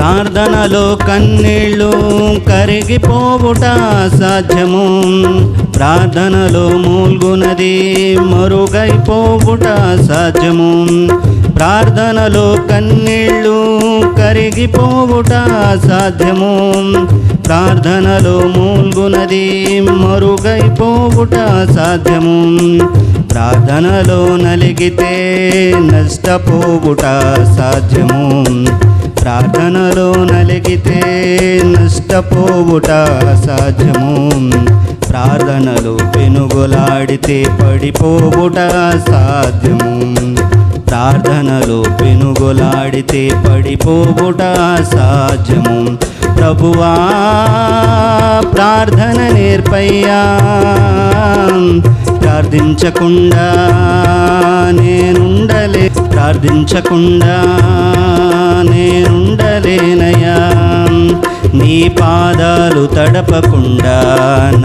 ప్రార్థనలో కన్నీళ్ళు కరిగిపోవుట సాధ్యము. ప్రార్థనలో మూల్గునది మరుగైపోవుట సాధ్యము. ప్రార్థనలో కన్నీళ్ళు కరిగిపోవుట సాధ్యము. ప్రార్థనలో మూల్గునది మరుగైపోవుట సాధ్యము. ప్రార్థనలో నలిగితే నష్టపోవుట సాధ్యము. ప్రార్థనలో నలిగితే నష్టపోవుట సాధ్యము. ప్రార్థనలో పెనుగులాడితే పడిపోవుట సాధ్యము. ప్రార్థనలో పెనుగులాడితే పడిపోవుట సాధ్యము. ప్రభువా ప్రార్థన నేర్పయ్యా, ప్రార్థించకుండా ప్రార్థించకుండా నేనుండలేనయ్యా. నీ పాదాలు తడపకుండా